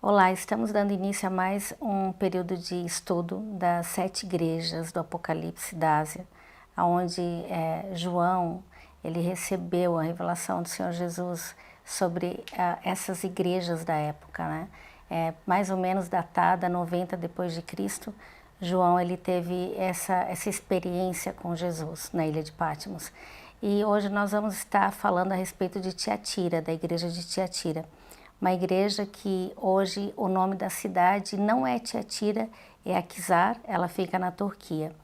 Olá, estamos dando início a mais um período de estudo das 7 igrejas do Apocalipse da Ásia, onde João ele recebeu a revelação do Senhor Jesus sobre essas igrejas da época, né? Mais ou menos datada 90 depois de Cristo. João ele teve essa experiência com Jesus na ilha de Patmos. E hoje nós vamos estar falando a respeito de Tiatira, da igreja de Tiatira. Uma igreja que hoje o nome da cidade não é Tiatira, é Akhisar, ela fica na Turquia.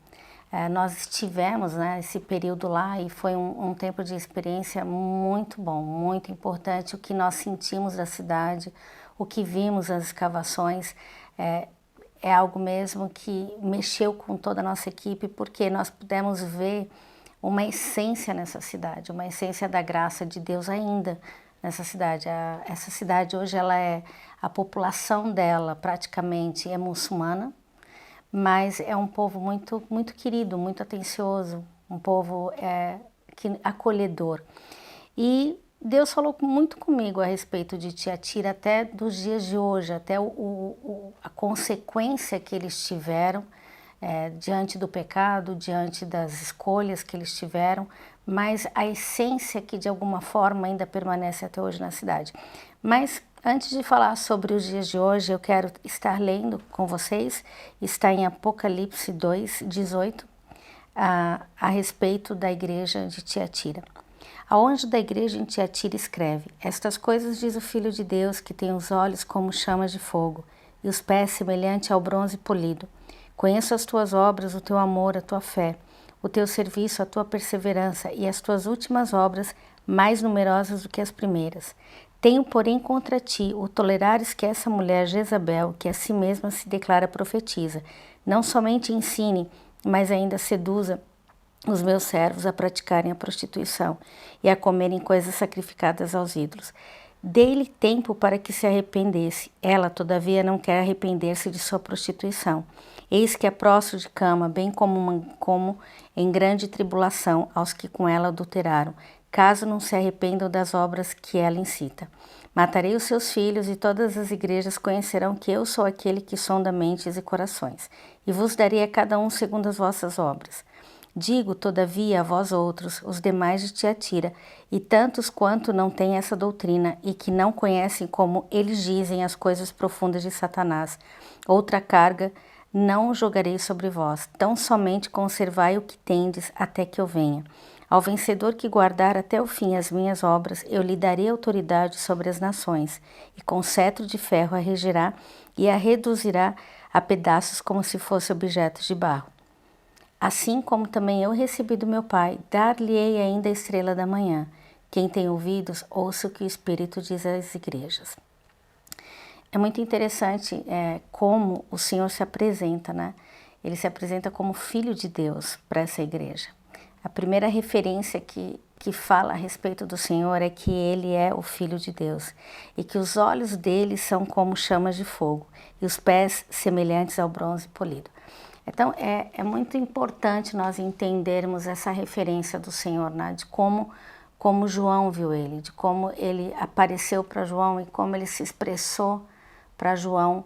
Nós estivemos esse período lá e foi um tempo de experiência muito bom, muito importante. O que nós sentimos da cidade, o que vimos nas escavações, é algo mesmo que mexeu com toda a nossa equipe, porque nós pudemos ver uma essência nessa cidade, uma essência da graça de Deus ainda nessa cidade. Essa cidade hoje a população dela praticamente é muçulmana, mas é um povo muito, muito querido, muito atencioso, um povo acolhedor. E Deus falou muito comigo a respeito de Tiatira até dos dias de hoje, até a consequência que eles tiveram diante do pecado, diante das escolhas que eles tiveram, mas a essência que de alguma forma ainda permanece até hoje na cidade. Mas antes de falar sobre os dias de hoje, eu quero estar lendo com vocês, está em Apocalipse 2:18, a respeito da igreja de Tiatira. Ao anjo da igreja em Tiatira escreve: Estas coisas diz o Filho de Deus, que tem os olhos como chamas de fogo e os pés semelhante ao bronze polido. Conheço as tuas obras, o teu amor, a tua fé, o teu serviço, a tua perseverança e as tuas últimas obras mais numerosas do que as primeiras. Tenho, porém, contra ti o tolerares que essa mulher Jezabel, que a si mesma se declara profetiza, não somente ensine, mas ainda seduza os meus servos a praticarem a prostituição e a comerem coisas sacrificadas aos ídolos. Dei-lhe tempo para que se arrependesse. Ela, todavia, não quer arrepender-se de sua prostituição. Eis que a prostro de cama, bem como em grande tribulação aos que com ela adulteraram, caso não se arrependam das obras que ela incita. Matarei os seus filhos e todas as igrejas conhecerão que eu sou aquele que sonda mentes e corações, e vos darei a cada um segundo as vossas obras. Digo, todavia, a vós outros, os demais de Tiatira, e tantos quanto não têm essa doutrina, e que não conhecem como eles dizem as coisas profundas de Satanás, outra carga não jogarei sobre vós, tão somente conservai o que tendes até que eu venha. Ao vencedor que guardar até o fim as minhas obras, eu lhe darei autoridade sobre as nações, e com cetro de ferro a regerá e a reduzirá a pedaços como se fosse objetos de barro. Assim como também eu recebi do meu Pai, dar-lhe-ei ainda a estrela da manhã. Quem tem ouvidos, ouça o que o Espírito diz às igrejas. É muito interessante como o Senhor se apresenta, né? Ele se apresenta como Filho de Deus para essa igreja. A primeira referência que fala a respeito do Senhor é que Ele é o Filho de Deus e que os olhos dele são como chamas de fogo e os pés semelhantes ao bronze polido. Então, é muito importante nós entendermos essa referência do Senhor, né? De como João viu ele, de como ele apareceu para João e como ele se expressou para João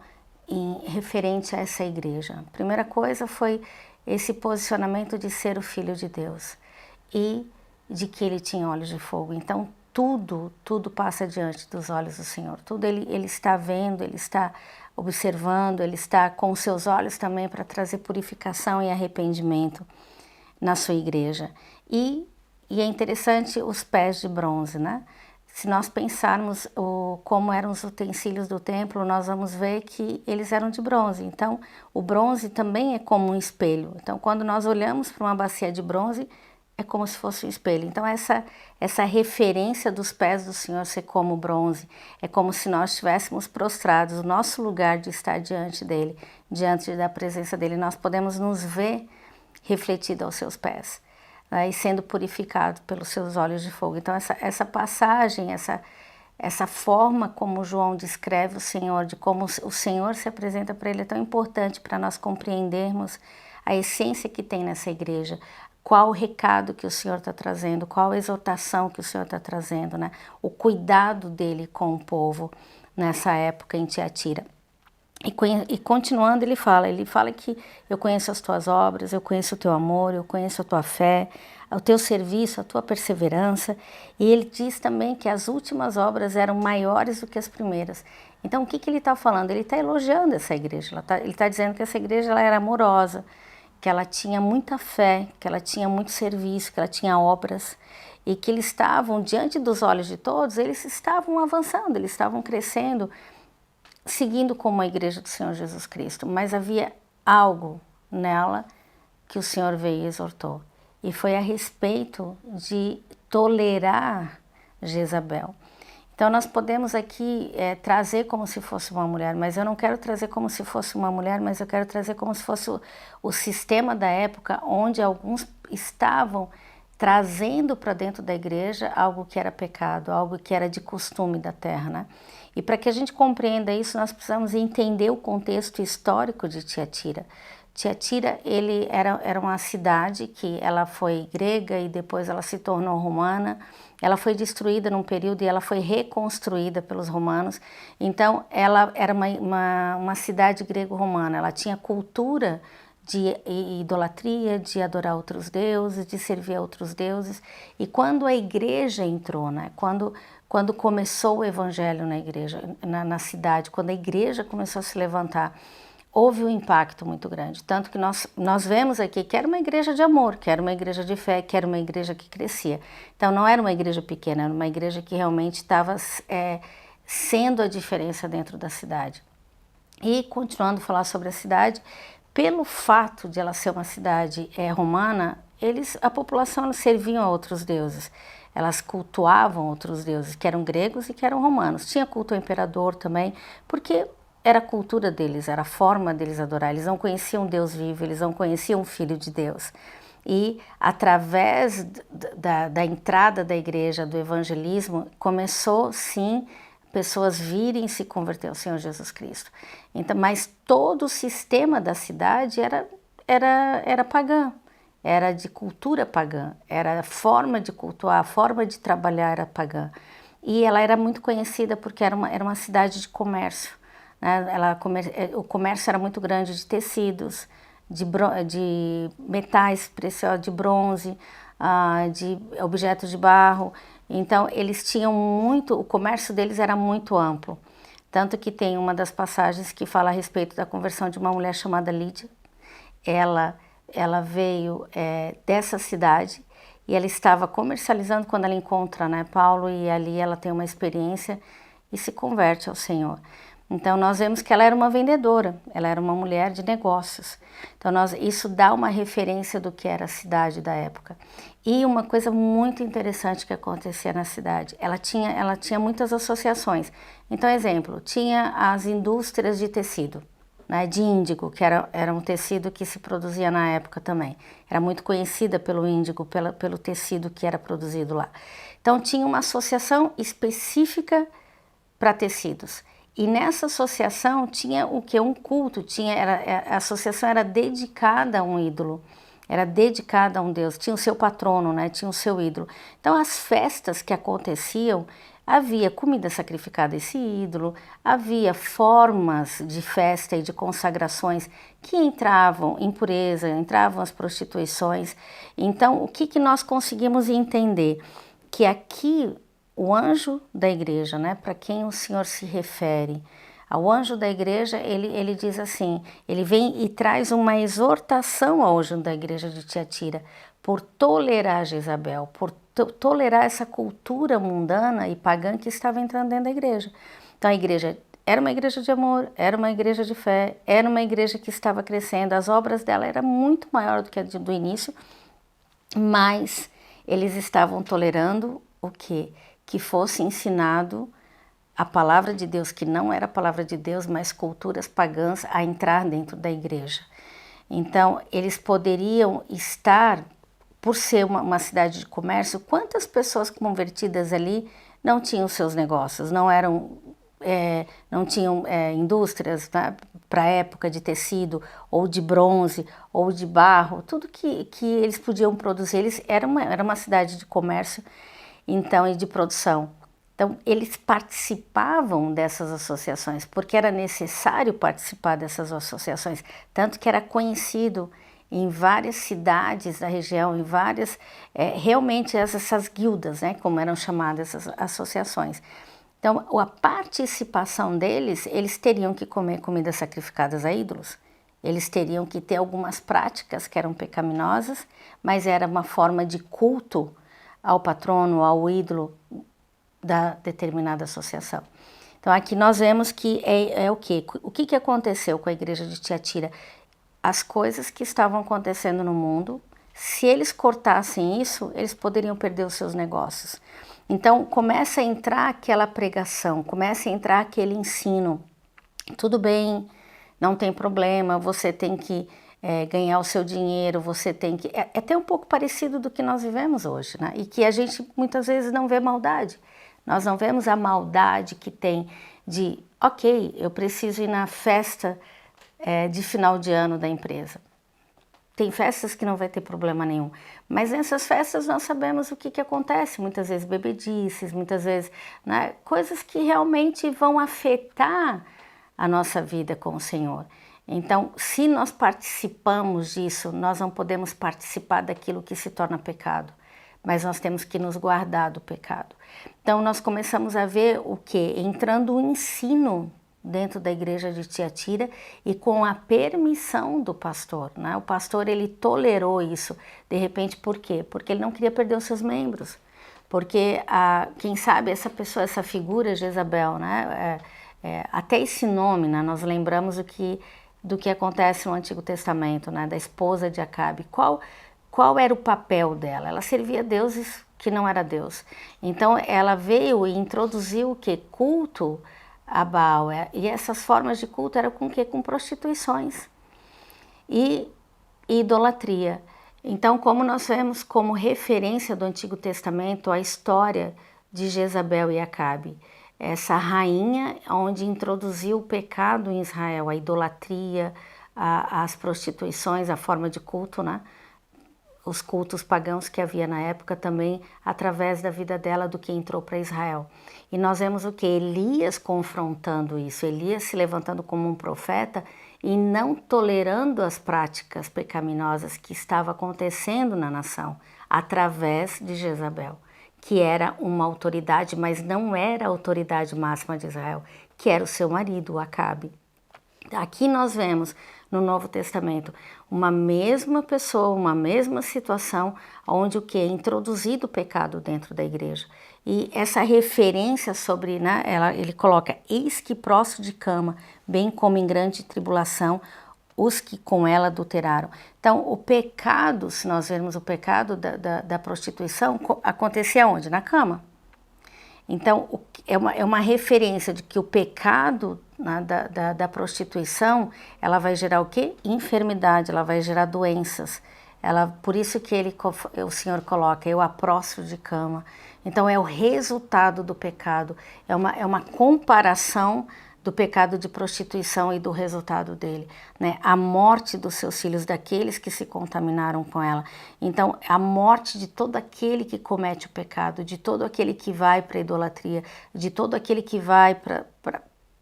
em referente a essa igreja. A primeira coisa foi esse posicionamento de ser o Filho de Deus e de que ele tinha olhos de fogo. Então, tudo passa diante dos olhos do Senhor. Tudo ele está vendo, ele está observando, ele está com os seus olhos também para trazer purificação e arrependimento na sua igreja. E é interessante os pés de bronze, né? Se nós pensarmos como eram os utensílios do templo, nós vamos ver que eles eram de bronze. Então, o bronze também é como um espelho. Então, quando nós olhamos para uma bacia de bronze, é como se fosse um espelho. Então, essa referência dos pés do Senhor ser como bronze, é como se nós estivéssemos prostrados, o nosso lugar de estar diante dele, diante da presença dele. Nós podemos nos ver refletido aos seus pés, né, e sendo purificado pelos seus olhos de fogo. Então, essa passagem, essa forma como João descreve o Senhor, de como o Senhor se apresenta para ele, é tão importante para nós compreendermos a essência que tem nessa igreja, qual o recado que o Senhor está trazendo, qual a exortação que o Senhor está trazendo, né? O cuidado dele com o povo, nessa época em Tiatira. E continuando ele fala que eu conheço as tuas obras, eu conheço o teu amor, eu conheço a tua fé, o teu serviço, a tua perseverança. E ele diz também que as últimas obras eram maiores do que as primeiras. Então o que ele está falando? Ele está elogiando essa igreja, ele está dizendo que essa igreja ela era amorosa, que ela tinha muita fé, que ela tinha muito serviço, que ela tinha obras, e que eles estavam, diante dos olhos de todos, eles estavam avançando, eles estavam crescendo, seguindo como a igreja do Senhor Jesus Cristo, mas havia algo nela que o Senhor veio e exortou, e foi a respeito de tolerar Jezabel. Então nós podemos aqui trazer como se fosse uma mulher, mas eu não quero trazer como se fosse uma mulher, mas eu quero trazer como se fosse o sistema da época, onde alguns estavam trazendo para dentro da igreja algo que era pecado, algo que era de costume da terra, né? E para que a gente compreenda isso, nós precisamos entender o contexto histórico de Tiatira. Tiatira, ele era uma cidade que ela foi grega e depois ela se tornou romana. Ela foi destruída num período e ela foi reconstruída pelos romanos. Então, ela era uma cidade grego-romana. Ela tinha cultura de idolatria, de adorar outros deuses, de servir a outros deuses. E quando a igreja entrou, né? Quando começou o evangelho na igreja, na cidade, quando a igreja começou a se levantar, houve um impacto muito grande. Tanto que nós vemos aqui que era uma igreja de amor, que era uma igreja de fé, que era uma igreja que crescia. Então não era uma igreja pequena, era uma igreja que realmente estava sendo a diferença dentro da cidade. E continuando a falar sobre a cidade, pelo fato de ela ser uma cidade romana, a população serviam a outros deuses. Elas cultuavam outros deuses, que eram gregos e que eram romanos. Tinha culto ao imperador também, porque era a cultura deles, era a forma deles adorar. Eles não conheciam Deus vivo, eles não conheciam o Filho de Deus. E através da entrada da igreja, do evangelismo, começou sim pessoas virem se converter ao Senhor Jesus Cristo. Então, mas todo o sistema da cidade era pagã. Era de cultura pagã, era a forma de cultuar, a forma de trabalhar era pagã. E ela era muito conhecida porque era uma cidade de comércio, né? O comércio era muito grande de tecidos, de metais preciosos, de bronze, de objetos de barro. Então eles tinham o comércio deles era muito amplo. Tanto que tem uma das passagens que fala a respeito da conversão de uma mulher chamada Lídia. Ela veio dessa cidade e ela estava comercializando quando ela encontra, né, Paulo, e ali ela tem uma experiência e se converte ao Senhor. Então nós vemos que ela era uma vendedora, ela era uma mulher de negócios. Então isso dá uma referência do que era a cidade da época. E uma coisa muito interessante que acontecia na cidade, ela tinha muitas associações. Então, exemplo, tinha as indústrias de tecido, né, de índigo, que era um tecido que se produzia na época também. Era muito conhecida pelo índigo, pelo tecido que era produzido lá. Então tinha uma associação específica para tecidos. E nessa associação tinha o que? Um culto, a associação era dedicada a um ídolo, era dedicada a um deus, tinha o seu patrono, né, tinha o seu ídolo. Então as festas que aconteciam, havia comida sacrificada a esse ídolo, havia formas de festa e de consagrações que entravam impureza, entravam as prostituições. Então, o que nós conseguimos entender? Que aqui o anjo da igreja, né, para quem o Senhor se refere, ao anjo da igreja, ele diz assim, ele vem e traz uma exortação ao anjo da igreja de Tiatira, por tolerar Jezabel, por tolerar essa cultura mundana e pagã que estava entrando dentro da igreja. Então a igreja era uma igreja de amor, era uma igreja de fé, era uma igreja que estava crescendo, as obras dela eram muito maior do que a do início, mas eles estavam tolerando o quê? Que fosse ensinado a palavra de Deus, que não era a palavra de Deus, mas culturas pagãs a entrar dentro da igreja. Então eles poderiam estar, por ser uma cidade de comércio, quantas pessoas convertidas ali não tinham seus negócios, não tinham indústrias, né, para a época de tecido, ou de bronze, ou de barro, tudo que eles podiam produzir. Era uma cidade de comércio, então, e de produção. Então, eles participavam dessas associações, porque era necessário participar dessas associações, tanto que era conhecido em várias cidades da região, em várias, realmente essas guildas, né, como eram chamadas essas associações. Então, a participação deles, eles teriam que comer comidas sacrificadas a ídolos, eles teriam que ter algumas práticas que eram pecaminosas, mas era uma forma de culto ao patrono, ao ídolo da determinada associação. Então, aqui nós vemos que é o quê? O que aconteceu com a igreja de Tiatira? As coisas que estavam acontecendo no mundo, se eles cortassem isso, eles poderiam perder os seus negócios. Então, começa a entrar aquela pregação, começa a entrar aquele ensino. Tudo bem, não tem problema, você tem que ganhar o seu dinheiro, você tem que... É até um pouco parecido do que nós vivemos hoje, né? E que a gente muitas vezes não vê maldade. Nós não vemos a maldade que tem de, ok, eu preciso ir na festa de final de ano da empresa. Tem festas que não vai ter problema nenhum, mas nessas festas nós sabemos o que acontece, muitas vezes bebedices, muitas vezes, né, coisas que realmente vão afetar a nossa vida com o Senhor. Então, se nós participamos disso, nós não podemos participar daquilo que se torna pecado, mas nós temos que nos guardar do pecado. Então, nós começamos a ver o que? Entrando o ensino dentro da igreja de Tiatira e com a permissão do pastor, né? O pastor, ele tolerou isso, de repente, por quê? Porque ele não queria perder os seus membros, porque, quem sabe, essa pessoa, essa figura Jezabel, né? Até esse nome, né? Nós lembramos do que acontece no Antigo Testamento, né? Da esposa de Acabe. Qual era o papel dela? Ela servia deuses que não era Deus. Então, ela veio e introduziu o que? Culto a Baal. E essas formas de culto eram com o quê? Com prostituições e idolatria. Então, como nós vemos como referência do Antigo Testamento a história de Jezabel e Acabe, essa rainha onde introduziu o pecado em Israel, a idolatria, as prostituições, a forma de culto, né? Os cultos pagãos que havia na época também, através da vida dela, do que entrou para Israel. E nós vemos o que? Elias confrontando isso, Elias se levantando como um profeta e não tolerando as práticas pecaminosas que estavam acontecendo na nação, através de Jezabel, que era uma autoridade, mas não era a autoridade máxima de Israel, que era o seu marido, Acabe. Aqui nós vemos no Novo Testamento uma mesma pessoa, uma mesma situação, onde o que é introduzido o pecado dentro da igreja. E essa referência sobre, né, ele coloca, eis que prostro de cama, bem como em grande tribulação, os que com ela adulteraram. Então, o pecado, se nós vermos o pecado da prostituição, acontecia onde? Na cama. Então, é uma referência de que o pecado, né, da prostituição, ela vai gerar o quê? Enfermidade, ela vai gerar doenças. Por isso que o Senhor coloca, eu a prostro de cama. Então, é o resultado do pecado, é uma comparação do pecado de prostituição e do resultado dele, né? A morte dos seus filhos, daqueles que se contaminaram com ela. Então, a morte de todo aquele que comete o pecado, de todo aquele que vai para a idolatria, de todo aquele que vai para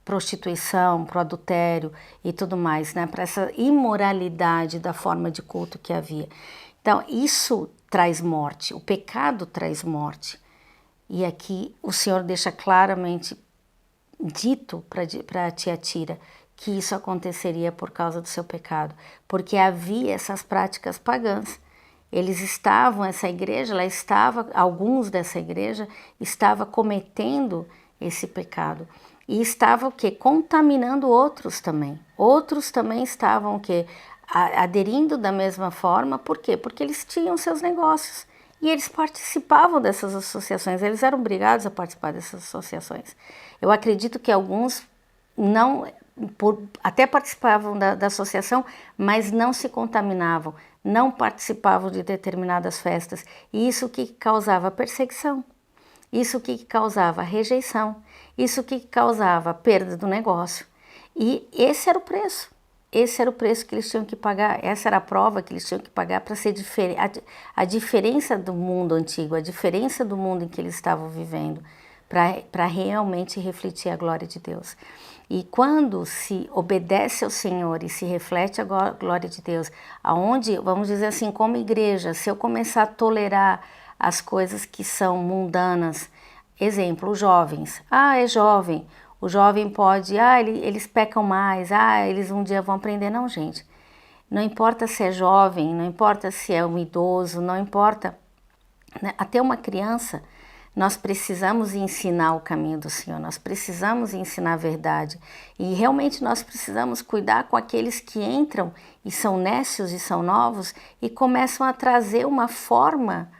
prostituição, para o adultério e tudo mais, né? Para essa imoralidade da forma de culto que havia. Então, isso traz morte, o pecado traz morte. E aqui o Senhor deixa claramente dito para Tiatira que isso aconteceria por causa do seu pecado, porque havia essas práticas pagãs. Eles estavam, essa igreja, alguns dessa igreja estava cometendo esse pecado e estava o quê? Contaminando outros também. Outros também estavam o quê? Aderindo da mesma forma. Por quê? Porque eles tinham seus negócios. E eles participavam dessas associações, eles eram obrigados a participar dessas associações. Eu acredito que alguns até participavam da associação, mas não se contaminavam, não participavam de determinadas festas. E isso que causava perseguição, isso que causava rejeição, isso que causava perda do negócio. E esse era o preço. Esse era o preço que eles tinham que pagar, essa era a prova que eles tinham que pagar para ser a diferença do mundo antigo, a diferença do mundo em que eles estavam vivendo, para realmente refletir a glória de Deus. E quando se obedece ao Senhor e se reflete a glória de Deus, aonde, vamos dizer assim, como igreja, se eu começar a tolerar as coisas que são mundanas, exemplo, os jovens, é jovem, o jovem pode, eles pecam mais, eles um dia vão aprender. Não, gente, não importa se é jovem, não importa se é um idoso, não importa, né? Até uma criança, nós precisamos ensinar o caminho do Senhor, nós precisamos ensinar a verdade e realmente nós precisamos cuidar com aqueles que entram e são nécios e são novos e começam a trazer uma forma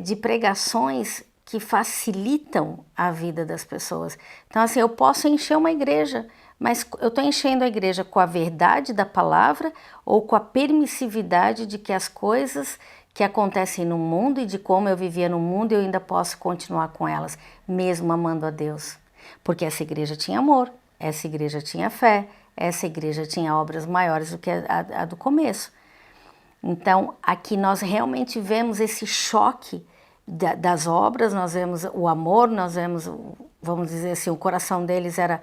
de pregações que facilitam a vida das pessoas. Então assim, eu posso encher uma igreja, mas eu estou enchendo a igreja com a verdade da palavra ou com a permissividade de que as coisas que acontecem no mundo e de como eu vivia no mundo, eu ainda posso continuar com elas, mesmo amando a Deus. Porque essa igreja tinha amor, essa igreja tinha fé, essa igreja tinha obras maiores do que a do começo. Então, aqui nós realmente vemos esse choque das obras, nós vemos o amor, nós vemos, vamos dizer assim, o coração deles era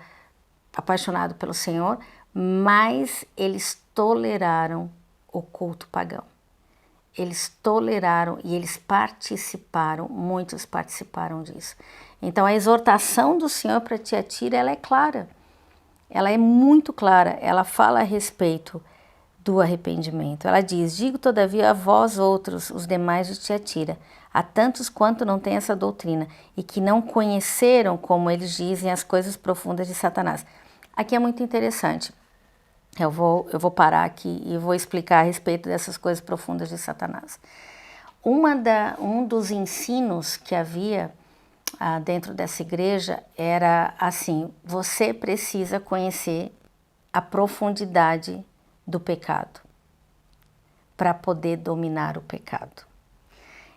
apaixonado pelo Senhor, mas eles toleraram o culto pagão. Eles toleraram e eles participaram, muitos participaram disso. Então a exortação do Senhor para Tiatira, ela é clara, ela é muito clara, ela fala a respeito do arrependimento. Ela diz, digo todavia a vós outros, os demais de Tiatira, a tantos quanto não têm essa doutrina e que não conheceram, como eles dizem, as coisas profundas de Satanás. Aqui é muito interessante. Eu vou parar aqui e vou explicar a respeito dessas coisas profundas de Satanás. Um dos ensinos que havia dentro dessa igreja era assim, você precisa conhecer a profundidade do pecado para poder dominar o pecado.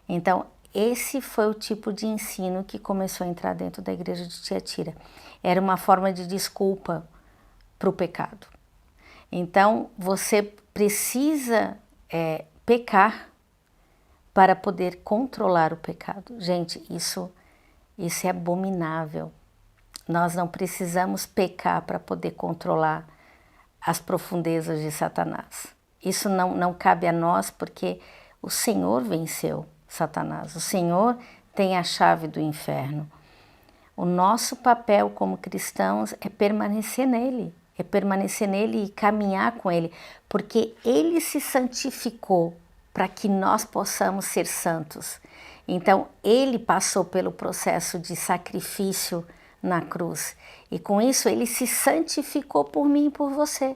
Então, esse foi o tipo de ensino que começou a entrar dentro da igreja de Tiatira. Era uma forma de desculpa para o pecado. Então, você precisa pecar para poder controlar o pecado. Gente, isso é abominável. Nós não precisamos pecar para poder controlar as profundezas de Satanás. Isso não cabe a nós porque o Senhor venceu Satanás. O Senhor tem a chave do inferno. O nosso papel como cristãos é permanecer nele. É permanecer nele e caminhar com ele, porque ele se santificou para que nós possamos ser santos. Então, ele passou pelo processo de sacrifício na cruz e com isso ele se santificou por mim e por você.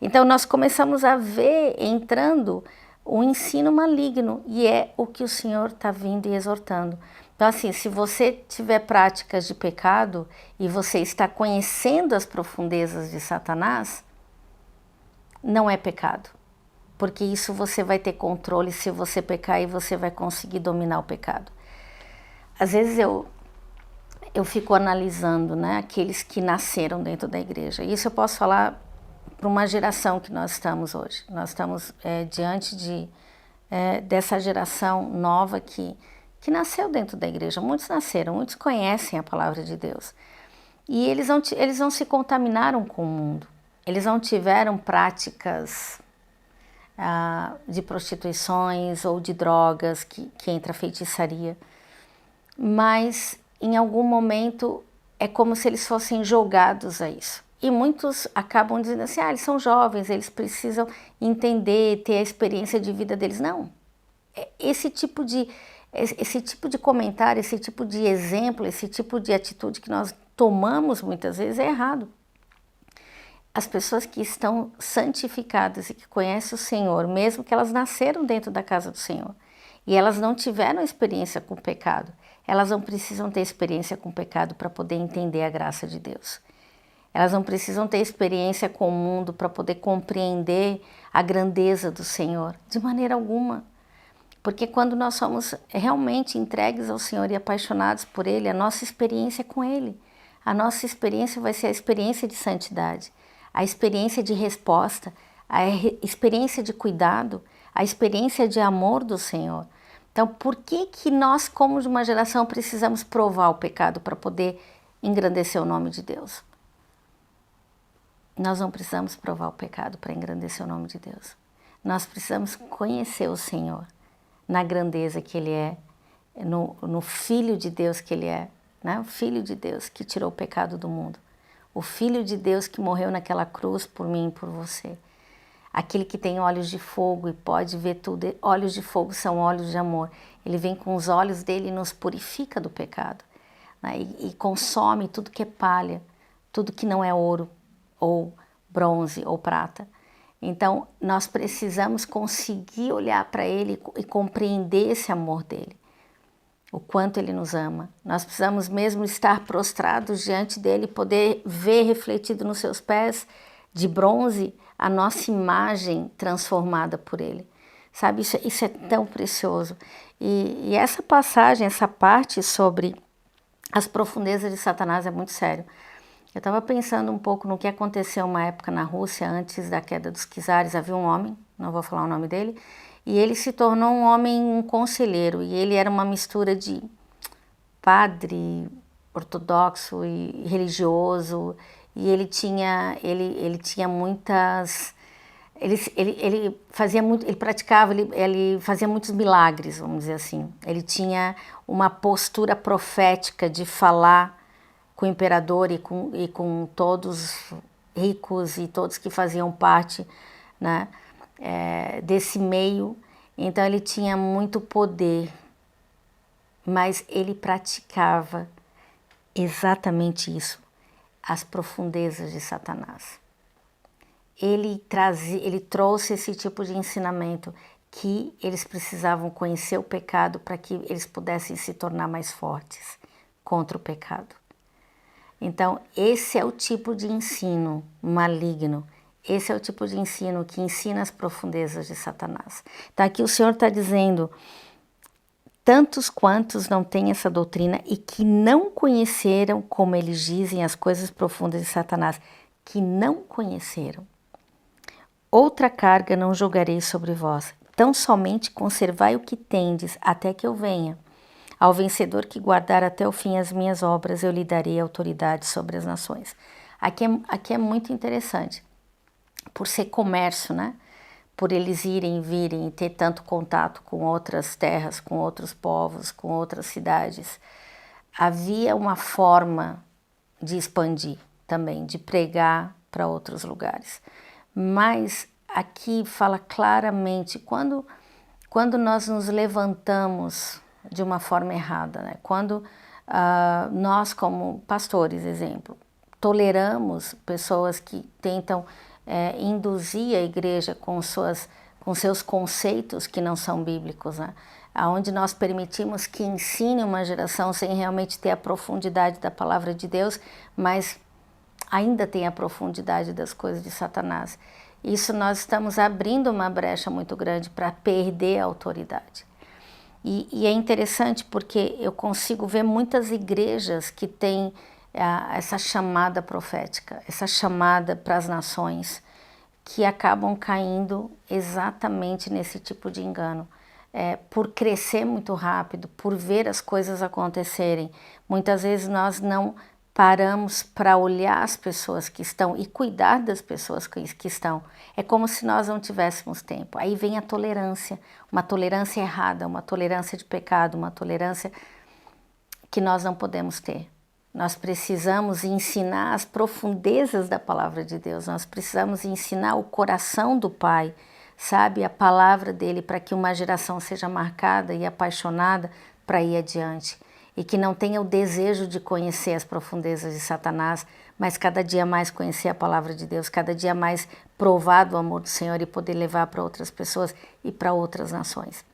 Então, nós começamos a ver entrando um ensino maligno e é o que o Senhor está vindo e exortando. Então assim, se você tiver práticas de pecado e você está conhecendo as profundezas de Satanás, não é pecado. Porque isso você vai ter controle se você pecar e você vai conseguir dominar o pecado. Às vezes eu fico analisando, né, aqueles que nasceram dentro da igreja. Isso eu posso falar para uma geração que nós estamos hoje. Nós estamos diante dessa geração nova que nasceu dentro da igreja. Muitos nasceram, muitos conhecem a palavra de Deus. E eles não se contaminaram com o mundo. Eles não tiveram práticas de prostituições ou de drogas que entra feitiçaria. Mas em algum momento é como se eles fossem jogados a isso. E muitos acabam dizendo assim, eles são jovens, eles precisam entender, ter a experiência de vida deles. Não, esse tipo de comentário, esse tipo de exemplo, esse tipo de atitude que nós tomamos muitas vezes é errado. As pessoas que estão santificadas e que conhecem o Senhor, mesmo que elas nasceram dentro da casa do Senhor, e elas não tiveram experiência com o pecado, elas não precisam ter experiência com o pecado para poder entender a graça de Deus. Elas não precisam ter experiência com o mundo para poder compreender a grandeza do Senhor, de maneira alguma. Porque quando nós somos realmente entregues ao Senhor e apaixonados por Ele, a nossa experiência é com Ele. A nossa experiência vai ser a experiência de santidade, a experiência de resposta, a experiência de cuidado, a experiência de amor do Senhor. Então, por que que nós, como de uma geração, precisamos provar o pecado para poder engrandecer o nome de Deus? Nós não precisamos provar o pecado para engrandecer o nome de Deus. Nós precisamos conhecer o Senhor na grandeza que Ele é, no Filho de Deus que Ele é, né? O Filho de Deus que tirou o pecado do mundo. O Filho de Deus que morreu naquela cruz por mim e por você. Aquele que tem olhos de fogo e pode ver tudo. Olhos de fogo são olhos de amor. Ele vem com os olhos dele e nos purifica do pecado, né? E consome tudo que é palha, tudo que não é ouro, ou bronze, ou prata. Então, nós precisamos conseguir olhar para Ele e compreender esse amor dele, o quanto Ele nos ama. Nós precisamos mesmo estar prostrados diante dele, poder ver refletido nos seus pés de bronze a nossa imagem transformada por Ele. Sabe, isso é tão precioso. E essa passagem, essa parte sobre as profundezas de Satanás é muito sério. Eu estava pensando um pouco no que aconteceu uma época na Rússia, antes da queda dos czares. Havia um homem, não vou falar o nome dele, e ele se tornou um homem, um conselheiro, e ele era uma mistura de padre ortodoxo e religioso, e ele tinha muitas... Ele fazia muito, ele praticava, ele fazia muitos milagres, vamos dizer assim. Ele tinha uma postura profética de falar com o imperador e com todos ricos e todos que faziam parte, né, desse meio. Então ele tinha muito poder, mas ele praticava exatamente isso, as profundezas de Satanás. Ele trouxe esse tipo de ensinamento que eles precisavam conhecer o pecado para que eles pudessem se tornar mais fortes contra o pecado. Então, esse é o tipo de ensino maligno, esse é o tipo de ensino que ensina as profundezas de Satanás. Então, aqui o Senhor está dizendo, tantos quantos não têm essa doutrina e que não conheceram, como eles dizem, as coisas profundas de Satanás, que não conheceram. Outra carga não jogarei sobre vós, tão somente conservai o que tendes, até que eu venha. Ao vencedor que guardar até o fim as minhas obras, eu lhe darei autoridade sobre as nações. Aqui é muito interessante, por ser comércio, né? Por eles irem, virem e ter tanto contato com outras terras, com outros povos, com outras cidades. Havia uma forma de expandir também, de pregar para outros lugares. Mas aqui fala claramente, quando nós nos levantamos de uma forma errada, né? Quando nós, como pastores, exemplo, toleramos pessoas que tentam induzir a igreja com seus conceitos que não são bíblicos, né? Onde nós permitimos que ensine uma geração sem realmente ter a profundidade da palavra de Deus, mas ainda tem a profundidade das coisas de Satanás. Isso nós estamos abrindo uma brecha muito grande para perder a autoridade. E é interessante porque eu consigo ver muitas igrejas que têm essa chamada profética, essa chamada para as nações, que acabam caindo exatamente nesse tipo de engano. Por crescer muito rápido, por ver as coisas acontecerem. Muitas vezes nós não paramos para olhar as pessoas que estão e cuidar das pessoas que estão. É como se nós não tivéssemos tempo. Aí vem a tolerância, uma tolerância errada, uma tolerância de pecado, uma tolerância que nós não podemos ter. Nós precisamos ensinar as profundezas da palavra de Deus, nós precisamos ensinar o coração do Pai, sabe, a palavra dele, para que uma geração seja marcada e apaixonada para ir adiante. E que não tenha o desejo de conhecer as profundezas de Satanás, mas cada dia mais conhecer a palavra de Deus, cada dia mais provar do amor do Senhor e poder levar para outras pessoas e para outras nações.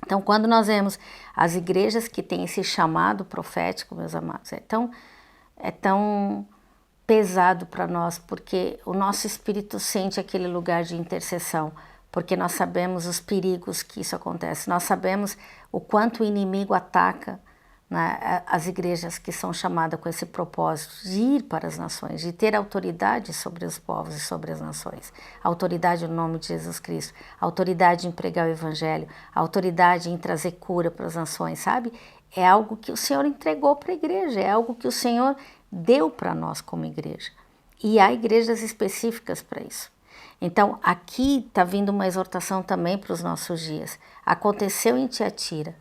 Então, quando nós vemos as igrejas que têm esse chamado profético, meus amados, é tão pesado para nós, porque o nosso espírito sente aquele lugar de intercessão, porque nós sabemos os perigos que isso acontece, nós sabemos o quanto o inimigo ataca né, as igrejas que são chamadas com esse propósito de ir para as nações, de ter autoridade sobre os povos e sobre as nações, autoridade no nome de Jesus Cristo, autoridade em pregar o evangelho, autoridade em trazer cura para as nações, sabe? É algo que o Senhor entregou para a igreja, é algo que o Senhor deu para nós como igreja. E há igrejas específicas para isso. Então, aqui está vindo uma exortação também para os nossos dias. Aconteceu em Tiatira.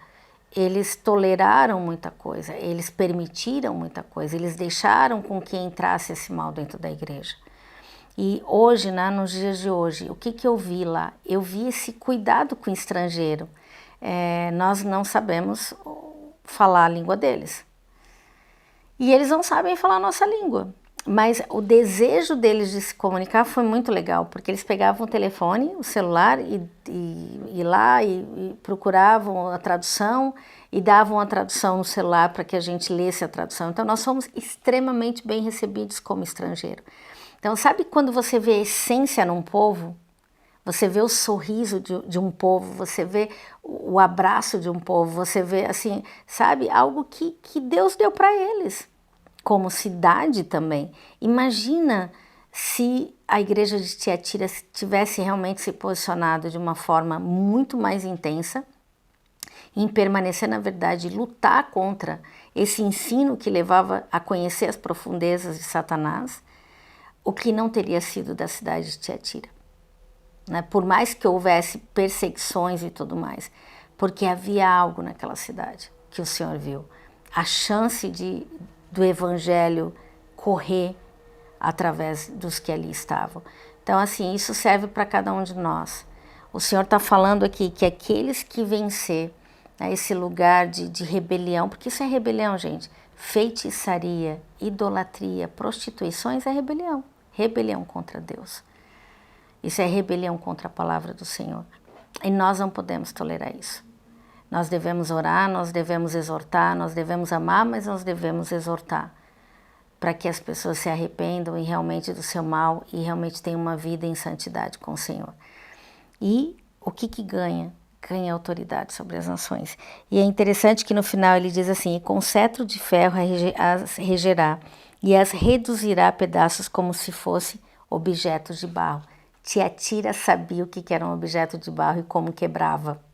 Eles toleraram muita coisa, eles permitiram muita coisa, eles deixaram com que entrasse esse mal dentro da igreja. E hoje, né, nos dias de hoje, o que eu vi lá? Eu vi esse cuidado com o estrangeiro. Nós não sabemos falar a língua deles. E eles não sabem falar a nossa língua. Mas o desejo deles de se comunicar foi muito legal, porque eles pegavam o telefone, o celular, e lá e procuravam a tradução e davam a tradução no celular para que a gente lesse a tradução. Então, nós fomos extremamente bem recebidos como estrangeiro. Então, sabe quando você vê a essência num povo? Você vê o sorriso de um povo, você vê o abraço de um povo, você vê, assim, sabe, algo que Deus deu para eles. Como cidade também. Imagina se a igreja de Tiatira tivesse realmente se posicionado de uma forma muito mais intensa, em permanecer na verdade, lutar contra esse ensino que levava a conhecer as profundezas de Satanás, o que não teria sido da cidade de Tiatira. Né? Por mais que houvesse perseguições e tudo mais, porque havia algo naquela cidade que o Senhor viu. A chance do evangelho correr através dos que ali estavam. Então, assim, isso serve para cada um de nós. O Senhor está falando aqui que aqueles que vencer, né, esse lugar de rebelião, porque isso é rebelião, gente. Feitiçaria, idolatria, prostituições é rebelião. Rebelião contra Deus. Isso é rebelião contra a palavra do Senhor. E nós não podemos tolerar isso. Nós devemos orar, nós devemos exortar, nós devemos amar, mas nós devemos exortar para que as pessoas se arrependam e realmente do seu mal e realmente tenham uma vida em santidade com o Senhor. E o que ganha? Ganha autoridade sobre as nações. E é interessante que no final ele diz assim, e com cetro de ferro as regerá e as reduzirá a pedaços como se fosse objetos de barro. Tiatira sabia o que era um objeto de barro e como quebrava.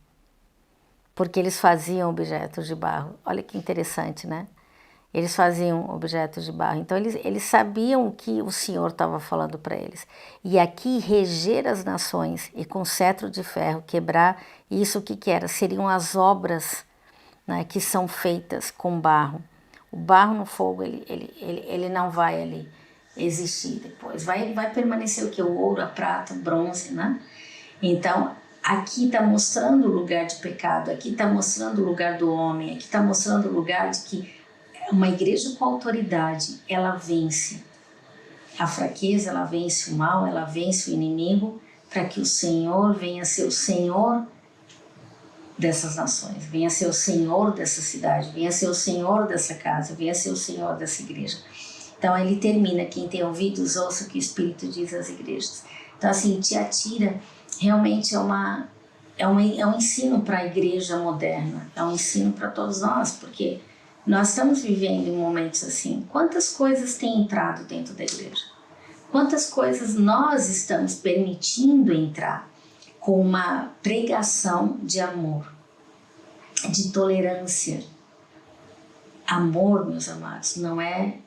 Porque eles faziam objetos de barro. Olha que interessante, né? Eles faziam objetos de barro. Então, eles sabiam o que o Senhor estava falando para eles. E aqui, reger as nações e com cetro de ferro quebrar, isso o que era? Seriam as obras, né, que são feitas com barro. O barro no fogo, ele não vai ali existir depois. Vai permanecer o que? O ouro, a prata, o bronze, né? Então, aqui está mostrando o lugar de pecado, aqui está mostrando o lugar do homem, aqui está mostrando o lugar de que uma igreja com autoridade, ela vence a fraqueza, ela vence o mal, ela vence o inimigo, para que o Senhor venha ser o Senhor dessas nações, venha ser o Senhor dessa cidade, venha ser o Senhor dessa casa, venha ser o Senhor dessa igreja. Então ele termina, quem tem ouvidos ouça o que o Espírito diz às igrejas. Então assim, Tiatira realmente é um ensino para a igreja moderna, é um ensino para todos nós, porque nós estamos vivendo em momentos assim. Quantas coisas têm entrado dentro da igreja? Quantas coisas nós estamos permitindo entrar com uma pregação de amor, de tolerância? Amor, meus amados, não é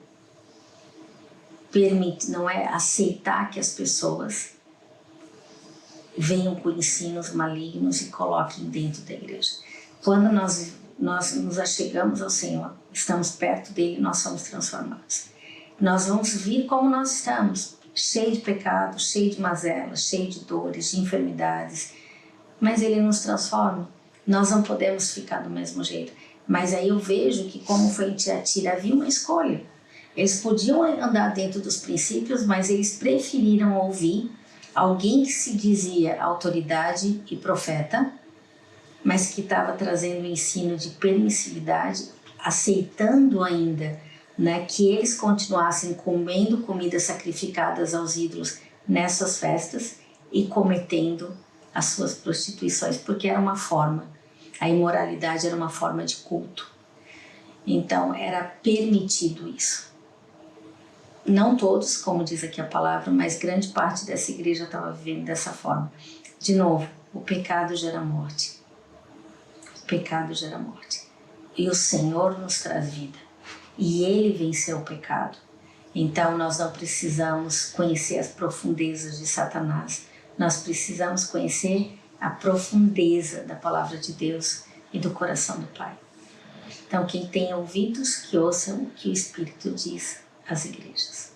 aceitar que as pessoas venham com ensinos malignos e coloquem dentro da igreja. Quando nós nos achegamos ao Senhor, estamos perto dele, nós somos transformados. Nós vamos vir como nós estamos, cheio de pecado, cheio de mazelas, cheio de dores, de enfermidades, mas ele nos transforma. Nós não podemos ficar do mesmo jeito. Mas aí eu vejo que, como foi em Tiatira, havia uma escolha. Eles podiam andar dentro dos princípios, mas eles preferiram ouvir alguém que se dizia autoridade e profeta, mas que estava trazendo o ensino de permissividade, aceitando ainda, né, que eles continuassem comendo comidas sacrificadas aos ídolos nessas festas e cometendo as suas prostituições, porque era uma forma, a imoralidade era uma forma de culto. Então era permitido isso. Não todos, como diz aqui a palavra, mas grande parte dessa igreja estava vivendo dessa forma. De novo, o pecado gera morte. O pecado gera morte. E o Senhor nos traz vida. E Ele venceu o pecado. Então nós não precisamos conhecer as profundezas de Satanás. Nós precisamos conhecer a profundeza da palavra de Deus e do coração do Pai. Então quem tem ouvidos, que ouça o que o Espírito diz às igrejas.